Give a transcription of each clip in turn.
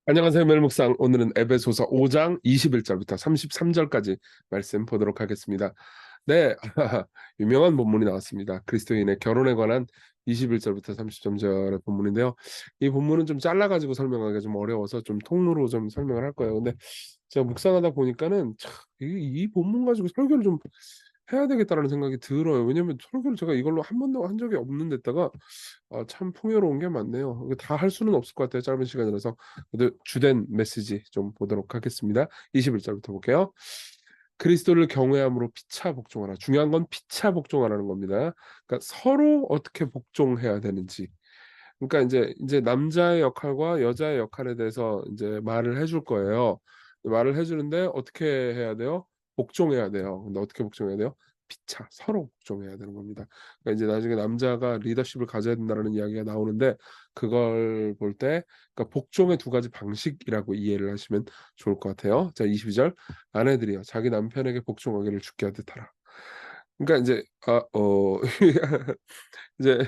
안녕하세요, 멜목상. 오늘은 에베소서 5장 21절부터 33절까지 말씀 보도록 하겠습니다. 네, 유명한 본문이 나왔습니다. 그리스도인의 결혼에 관한 21절부터 33절의 본문인데요. 이 본문은 좀 잘라가지고 설명하기가 좀 어려워서 좀 통으로 좀 설명을 할 거예요. 근데 제가 묵상하다 보니까는 참, 이 본문 가지고 설교를 좀 해야 되겠다라는 생각이 들어요. 왜냐면 설교를 제가 이걸로 한 번도 한 적이 없는 데다가 참 풍요로운 게 많네요. 다 할 수는 없을 것 같아요. 짧은 시간이라서. 그래도 주된 메시지 좀 보도록 하겠습니다. 21절부터 볼게요. 그리스도를 경외함으로 피차 복종하라. 중요한 건 피차 복종하라는 겁니다. 그러니까 서로 어떻게 복종해야 되는지. 그러니까 이제 남자의 역할과 여자의 역할에 대해서 이제 말을 해줄 거예요. 말을 해주는데 어떻게 해야 돼요? 복종해야 돼요. 근데 어떻게 복종해야 돼요? 피차 서로 복종해야 되는 겁니다. 그러니까 이제 나중에 남자가 리더십을 가져야 된다는 이야기가 나오는데 그걸 볼 때 그러니까 복종의 두 가지 방식이라고 이해를 하시면 좋을 것 같아요. 자, 22절 아내들이여 자기 남편에게 복종하기를 주께 하듯 하라. 그러니까 이제 이제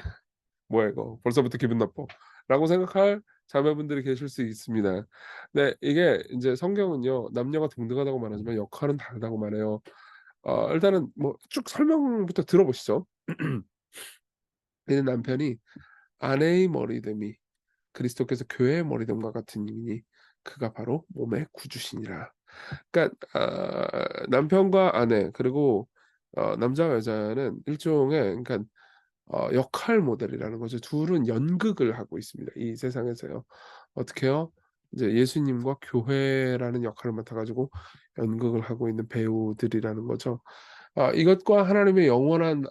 뭐야 이거 벌써부터 기분 나빠라고 생각할 자매분들이 계실 수 있습니다. 네, 이게 이제 성경은요 남녀가 동등하다고 말하지만 역할은 다르다고 말해요. 일단은 뭐 쭉 설명부터 들어보시죠. 이는 남편이 아내의 머리됨이 그리스도께서 교회의 머리됨과 같은 이니 그가 바로 몸의 구주시니라. 그러니까 남편과 아내 그리고 남자와 여자는 일종의 그러니까 역할 모델이라는 거죠. 둘은 연극을 하고 있습니다. 이 세상에서요. 어떻게요? 이제 예수님과 교회라는 역할을 맡아가지고 연극을 하고 있는 배우들이라는 거죠. 이것과 하나님의 영원한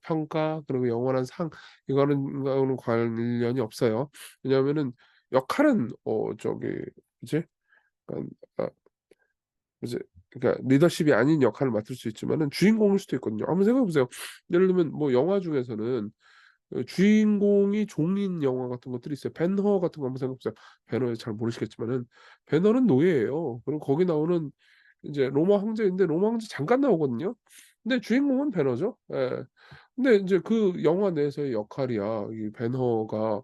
평가 그리고 영원한 상 이거는 관련이 없어요. 왜냐하면은 역할은 저기 뭐지? 약간, 이제 그러니까 리더십이 아닌 역할을 맡을 수 있지만은 주인공일 수도 있거든요. 한번 생각해 보세요. 예를 들면 뭐 영화 중에서는 주인공이 종인 영화 같은 것들이 있어요. 벤허 같은 거 한번 생각해 보세요. 벤허 잘 모르시겠지만은 벤허는 노예예요. 그리고 거기 나오는 이제 로마 황제인데 로마 황제 잠깐 나오거든요. 근데 주인공은 벤허죠. 예. 근데 이제 그 영화 내에서의 역할이야. 이 벤허가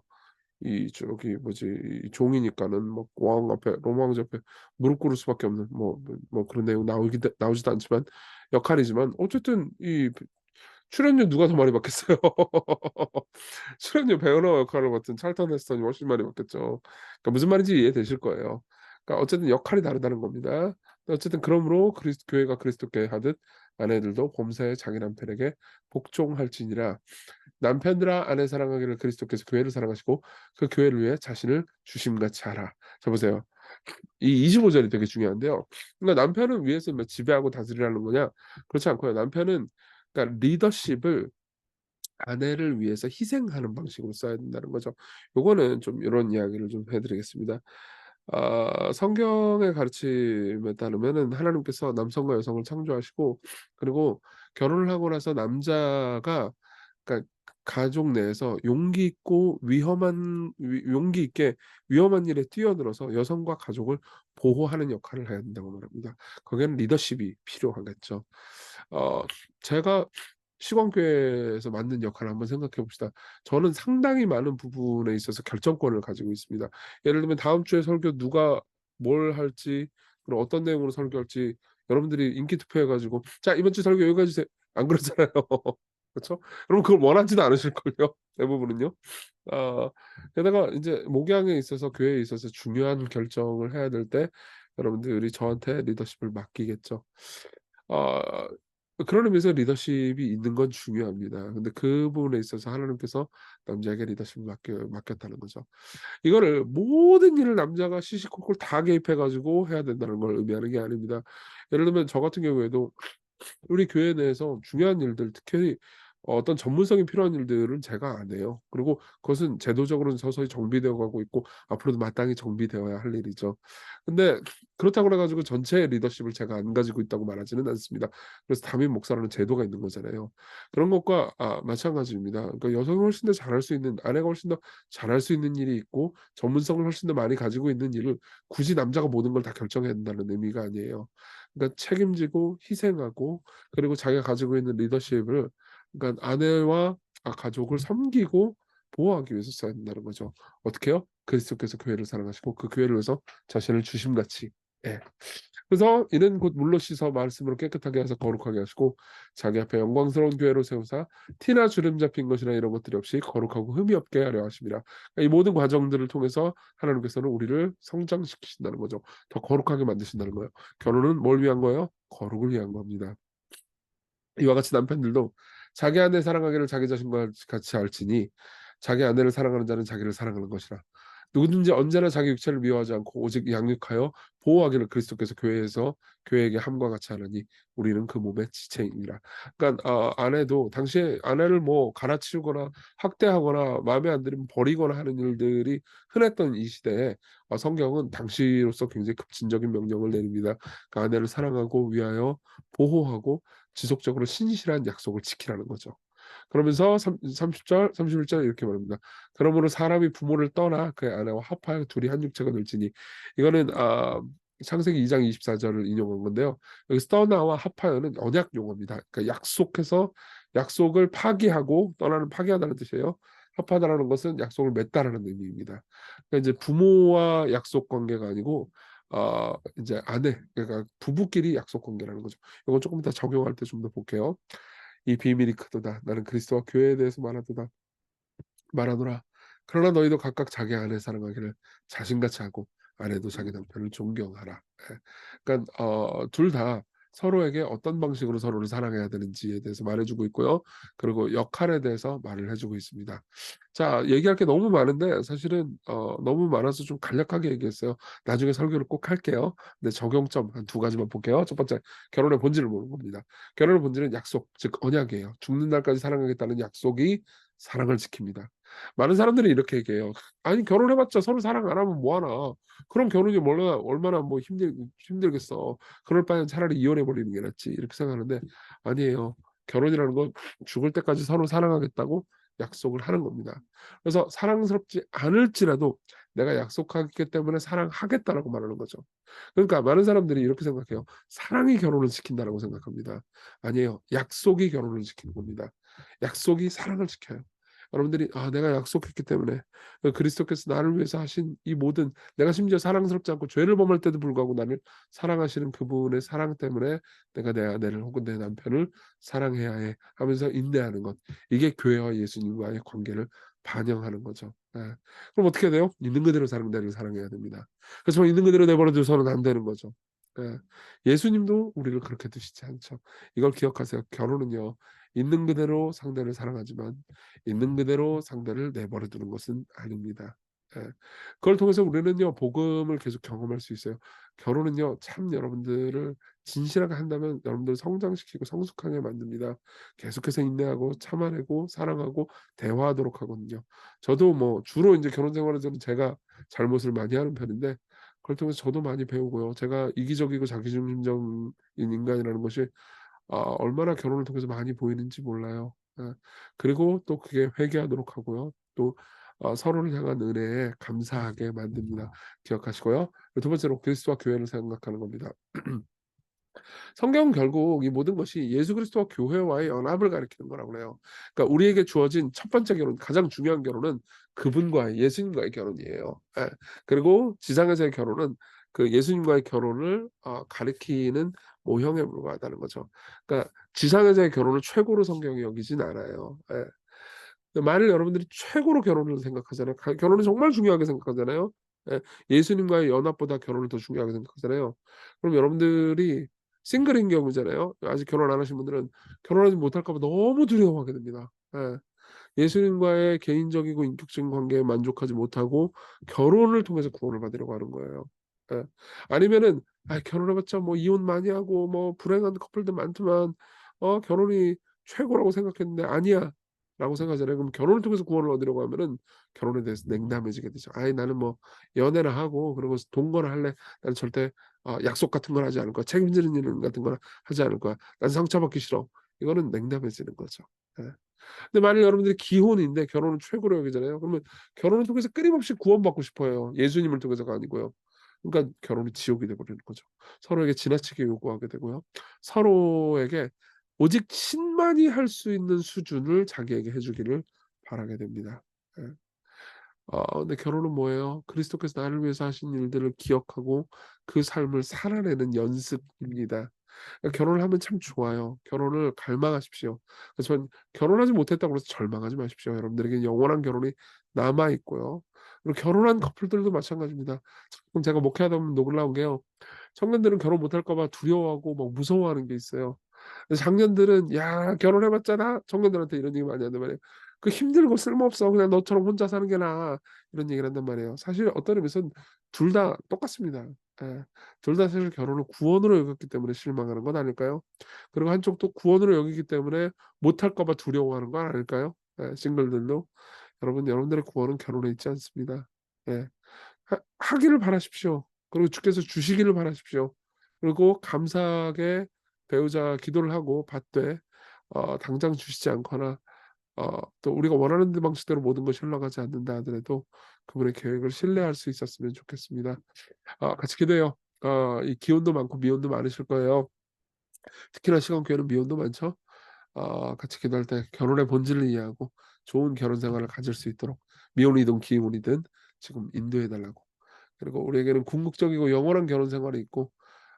이 저기 뭐지 이 종이니까는 뭐 왕 앞에 로마 왕제 앞에 무릎 꿇을 수밖에 없는 뭐 그런 내용 나오지도 않지만 역할이지만 어쨌든 이 출연료 누가 더 많이 받겠어요. 출연료 배우너 역할을 맡은 찰턴 헤스턴이 훨씬 많이 받겠죠. 그러니까 무슨 말인지 이해되실 거예요. 그러니까 어쨌든 역할이 다르다는 겁니다. 어쨌든 그러므로 교회가 그리스도께 하듯 아내들도 범사에 자기 남편에게 복종할지니라. 남편들아 아내 사랑하기를 그리스도께서 교회를 사랑하시고 그 교회를 위해 자신을 주심같이 하라. 자 보세요. 이 25절이 되게 중요한데요. 그러니까 남편은 위에서 뭐 지배하고 다스리라는 거냐? 그렇지 않고요. 남편은 그러니까 리더십을 아내를 위해서 희생하는 방식으로 써야 된다는 거죠. 요거는 좀 요런 이야기를 좀 해 드리겠습니다. 성경의 가르침에 따르면은 하나님께서 남성과 여성을 창조하시고 그리고 결혼을 하고 나서 남자가 그러니까 가족 내에서 용기 있게 위험한 일에 뛰어들어서 여성과 가족을 보호하는 역할을 해야 된다고 말합니다. 거기에는 리더십이 필요하겠죠. 제가 시공교회에서 맡는 역할을 한번 생각해 봅시다. 저는 상당히 많은 부분에 있어서 결정권을 가지고 있습니다. 예를 들면 다음 주에 설교 누가 뭘 할지 그리고 어떤 내용으로 설교할지 여러분들이 인기 투표해 가지고 "자 이번 주 설교 여기까지 주세요." 안 그러잖아요. 그렇죠? 여러분 그걸 원하지도 않으실걸요 대부분은요. 아 게다가 인제 목양에 있어서 교회에 있어서 중요한 결정을 해야 될 때 여러분들이 저한테 리더십을 맡기겠죠. 아 그런 의미에서 리더십이 있는 건 중요합니다. 근데 그 부분에 있어서 하나님께서 남자에게 리더십을 맡겼다는 거죠. 이거를 모든 일을 남자가 시시콜콜 다 개입해 가지고 해야 된다는 걸 의미하는 게 아닙니다. 예를 들면 저 같은 경우에도 우리 교회 내에서 중요한 일들 특히 어떤 전문성이 필요한 일들은 제가 안 해요. 그리고 그것은 제도적으로는 서서히 정비되어 가고 있고 앞으로도 마땅히 정비되어야 할 일이죠. 근데 그렇다고 그래 가지고 전체의 리더십을 제가 안 가지고 있다고 말하지는 않습니다. 그래서 담임 목사라는 제도가 있는 거잖아요. 그런 것과 마찬가지입니다. 그러니까 여성이 훨씬 더 잘할 수 있는 아내가 훨씬 더 잘할 수 있는 일이 있고 전문성을 훨씬 더 많이 가지고 있는 일을 굳이 남자가 모든 걸 다 결정해야 된다는 의미가 아니에요. 그러니까 책임지고 희생하고 그리고 자기가 가지고 있는 리더십을 그러니까 아내와 가족을 섬기고 보호하기 위해서 써야 된다는 거죠. 어떻게요? 그리스도께서 교회를 사랑하시고 그 교회를 위해서 자신을 주심같이, 예. 그래서 이는 곧 물로 씻어 말씀으로 깨끗하게 하사 거룩하게 하시고 자기 앞에 영광스러운 교회로 세우사 티나 주름 잡힌 것이나 이런 것들이 없이 거룩하고 흠이 없게 하려 하심이라. 이 모든 과정들을 통해서 하나님께서는 우리를 성장시키신다는 거죠. 더 거룩하게 만드신다는 거예요. 결혼은 뭘 위한 거예요? 거룩을 위한 겁니다. 이와 같이 남편들도 자기 아내 사랑하기를 자기 자신과 같이 알지니 자기 아내를 사랑하는 자는 자기를 사랑하는 것이라. 누구든지 언제나 자기 육체를 미워하지 않고 오직 양육하여 보호하기를 그리스도께서 교회에서 교회에게 함과 같이 하느니 우리는 그 몸의 지체이니라. 그러니까 아내도 당시에 아내를 뭐 갈아치우거나 학대하거나 마음에 안 들면 버리거나 하는 일들이 흔했던 이 시대에 성경은 당시로서 굉장히 급진적인 명령을 내립니다. 그 아내를 사랑하고 위하여 보호하고 지속적으로 신실한 약속을 지키라는 거죠. 그러면서 30절, 31절 이렇게 말합니다. 그러므로 사람이 부모를 떠나 그의 아내와 합하여 둘이 한 육체가 될지니. 이거는 창세기 2장 24절을 인용한 건데요. 여기서 떠나와 합하여는 언약 용어입니다. 그러니까 약속해서 약속을 파기하고, 떠나는 파기하다는 뜻이에요. 합하다라는 것은 약속을 맺다라는 의미입니다. 그러니까 이제 부모와 약속 관계가 아니고 이제 아내, 그러니까 부부끼리 약속 관계라는 거죠. 이건 조금 더 적용할 때 좀 더 볼게요. 이 비밀이 크도다. 나는 그리스도와 교회에 대해서 말하노라. 그러나 너희도 각각 자기 아내 사랑하기를 자신같이 하고 아내도 자기 남편을 존경하라. 예. 그러니까 둘 다 서로에게 어떤 방식으로 서로를 사랑해야 되는지에 대해서 말해주고 있고요. 그리고 역할에 대해서 말을 해주고 있습니다. 자, 얘기할 게 너무 많은데 사실은 너무 많아서 좀 간략하게 얘기했어요. 나중에 설교를 꼭 할게요. 근데 적용점 한 두 가지만 볼게요. 첫 번째, 결혼의 본질을 보는 겁니다. 결혼의 본질은 약속, 즉 언약이에요. 죽는 날까지 사랑하겠다는 약속이 사랑을 지킵니다. 많은 사람들이 이렇게 얘기해요. 아니 결혼해봤자 서로 사랑 안 하면 뭐 하나. 그럼 결혼이 얼마나 뭐 힘들겠어. 그럴 바엔 차라리 이혼해 버리는 게 낫지. 이렇게 생각하는데 아니에요. 결혼이라는 건 죽을 때까지 서로 사랑하겠다고 약속을 하는 겁니다. 그래서 사랑스럽지 않을지라도 내가 약속하기 때문에 사랑하겠다라고 말하는 거죠. 그러니까 많은 사람들이 이렇게 생각해요. 사랑이 결혼을 시킨다라고 생각합니다. 아니에요. 약속이 결혼을 시키는 겁니다. 약속이 사랑을 지켜요. 여러분들이 내가 약속했기 때문에 그리스도께서 나를 위해서 하신 이 모든, 내가 심지어 사랑스럽지 않고 죄를 범할 때도 불구하고 나를 사랑하시는 그분의 사랑 때문에 내가 내 아내를 혹은 내 남편을 사랑해야 해 하면서 인내하는 것, 이게 교회와 예수님과의 관계를 반영하는 거죠. 예. 그럼 어떻게 해야 돼요? 있는 그대로 상대를 사랑해야 됩니다. 그래서 있는 그대로 내버려 두서는 안 되는 거죠. 예. 예수님도 우리를 그렇게 두시지 않죠. 이걸 기억하세요. 결혼은요, 있는 그대로 상대를 사랑하지만 있는 그대로 상대를 내버려 두는 것은 아닙니다. 예. 그걸 통해서 우리는요, 복음을 계속 경험할 수 있어요. 결혼은요, 참 여러분들을 진실하게 한다면 여러분들을 성장시키고 성숙하게 만듭니다. 계속해서 인내하고 참아내고 사랑하고 대화하도록 하거든요. 저도 뭐 주로 이제 결혼 생활에서는 제가 잘못을 많이 하는 편인데 그걸 통해서 저도 많이 배우고요. 제가 이기적이고 자기중심적인 인간이라는 것이 얼마나 결혼을 통해서 많이 보이는지 몰라요. 예. 그리고 또 그게 회개하도록 하고요. 또 서로를 향한 은혜에 감사하게 만듭니다. 기억하시고요. 두 번째로 그리스도와 교회를 생각하는 겁니다. 성경은 결국 이 모든 것이 예수 그리스도와 교회와의 연합을 가리키는 거라고 그래요. 그러니까 우리에게 주어진 첫 번째 결혼, 가장 중요한 결혼은 그분과의, 예수님과의 결혼이에요. 예. 그리고 지상에서의 결혼은 그 예수님과의 결혼을 가리키는 모형에 불과하다는 거죠. 그러니까 지상에서의 결혼을 최고로 성경이 여기진 않아요. 예. 만일 여러분들이 최고로 결혼을 생각하잖아요. 결혼을 정말 중요하게 생각하잖아요. 예. 예수님과의 연합보다 결혼을 더 중요하게 생각하잖아요. 그럼 여러분들이 싱글인 경우잖아요. 아직 결혼 안 하신 분들은 결혼하지 못할까 봐 너무 두려워하게 됩니다. 예. 예수님과의 개인적이고 인격적인 관계에 만족하지 못하고 결혼을 통해서 구원을 받으려고 하는 거예요. 예. 아니면은 결혼해봤자 뭐 이혼 많이 하고 뭐 불행한 커플들 많지만 결혼이 최고라고 생각했는데 아니야라고 생각하잖아요. 그럼 결혼을 통해서 구원을 얻으려고 하면은 결혼에 대해서 냉담해지게 되죠. 나는 뭐 연애나 하고 그리고 동거나 할래. 나는 절대 약속 같은 걸 하지 않을 거야. 책임지는 일 같은 걸 하지 않을 거야. 난 상처받기 싫어. 이거는 냉담해지는 거죠. 예. 근데 만일 여러분들이 기혼인데 결혼을 최고로 여기잖아요. 그러면 결혼을 통해서 끊임없이 구원받고 싶어요. 예수님을 통해서가 아니고요. 그러니까 결혼이 지옥이 돼 버리는 거죠. 서로에게 지나치게 요구하게 되고요. 서로에게 오직 신만이 할 수 있는 수준을 자기에게 해 주기를 바라게 됩니다. 예. 근데 결혼은 뭐예요? 그리스도께서 나를 위해서 하신 일들을 기억하고 그 삶을 살아내는 연습입니다. 결혼을 하면 참 좋아요. 결혼을 갈망하십시오. 그래서 전 결혼하지 못했다고 해서 절망하지 마십시오. 여러분들에게 영원한 결혼이 남아 있고요. 그리고 결혼한 커플들도 마찬가지입니다. 참 제가 목회하다 보면 놀라운 게요. 청년들은 결혼 못할까 봐 두려워하고 막 무서워하는 게 있어요. 근데 장년들은 "야 결혼해 봤잖아." 청년들한테 이런 얘기 많이 한단 말이에요. "그 힘들고 쓸모없어. 그냥 너처럼 혼자 사는 게 나아." 이런 얘기를 한단 말이에요. 사실 어떤 의미에서는 둘 다 똑같습니다. 예. 둘 다 사실 결혼을 구원으로 여겼기 때문에 실망하는 건 아닐까요? 그리고 한쪽도 구원으로 여기기 때문에 못할까 봐 두려워하는 건 아닐까요? 예 싱글들도. 여러분 여러분들의 구원은 결혼에 있지 않습니다. 예. 하기를 바라십시오. 그리고 주께서 주시기를 바라십시오. 그리고 감사하게 배우자 기도를 하고 받되 당장 주시지 않거나 또 우리가 원하는 방식대로 모든 것이 흘러가지 않는다 하더라도 그분의 계획을 신뢰할 수 있었으면 좋겠습니다. 같이 기도해요. 이 기혼도 많고 미혼도 많으실 거예요. 특히나 시간교회는 미혼도 많죠. 같이 기도할 때 결혼의 본질을 이해하고 좋은 결혼 생활을 가질 수 있도록 미혼이든 기혼이든 지금 인도해 달라고. 그리고 우리에게는 궁극적이고 영원한 결혼 생활이 있고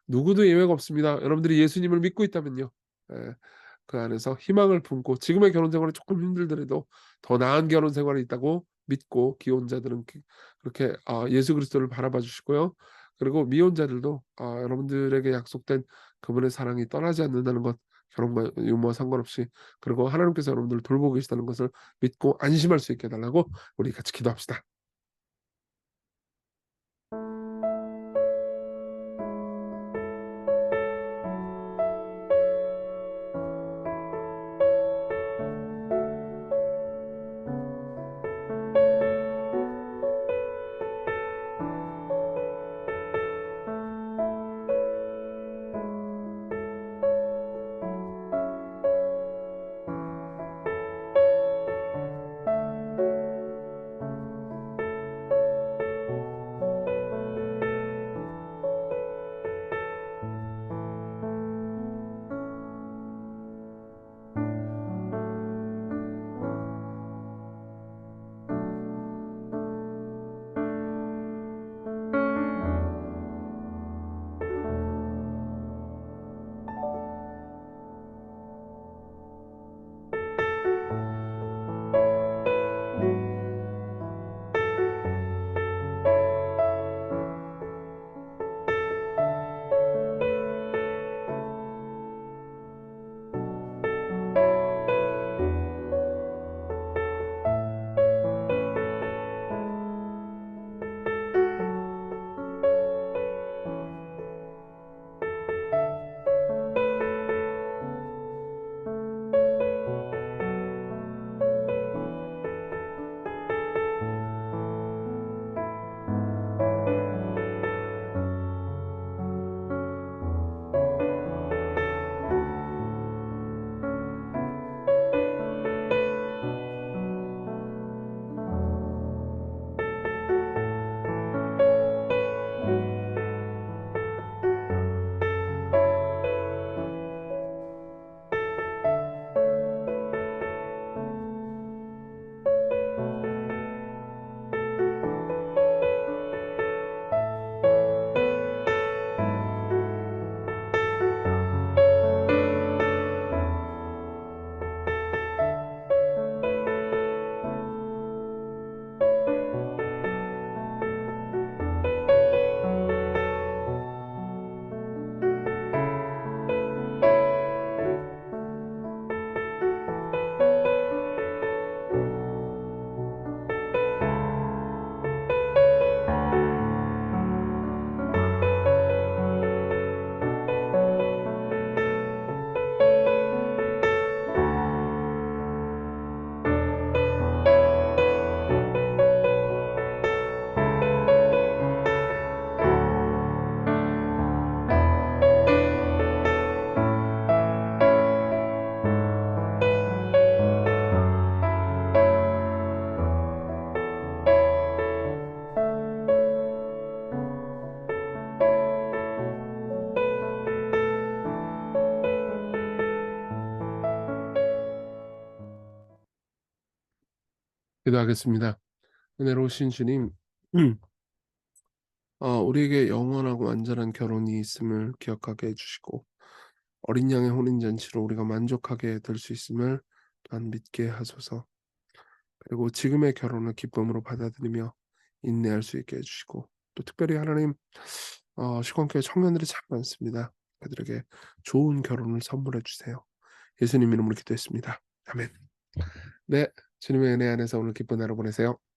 누구도 예외가 없습니다. 여러분들이 예수님을 믿고 있다면요. 예. 그 안에서 희망을 품고 지금의 결혼 생활이 조금 힘들더라도 더 나은 결혼 생활이 있다고 믿고 기혼자들은 그렇게 예수 그리스도를 바라봐 주시고요. 그리고 미혼자들도 여러분들에게 약속된 그분의 사랑이 떠나지 않는다는 것 결혼과 유무와 상관없이 그리고 하나님께서 여러분들을 돌보고 계시다는 것을 믿고 안심할 수 있게 해 달라고 우리 같이 기도합시다. 기도하겠습니다. 은혜로우신 주님, 음. 우리에게 영원하고 완전한 결혼이 있음을 기억하게 해 주시고 어린 양의 혼인 잔치로 우리가 만족하게 될 수 있음을 또한 믿게 하소서. 그리고 지금의 결혼을 기쁨으로 받아들이며 인내할 수 있게 해 주시고 또 특별히 하나님 시건교회 청년들이 참 많습니다. 그들에게 좋은 결혼을 선물해 주세요. 예수님 이름으로 기도했습니다. 아멘. 네. 주님의 은혜 안에서 오늘 기쁜 하루 보내세요.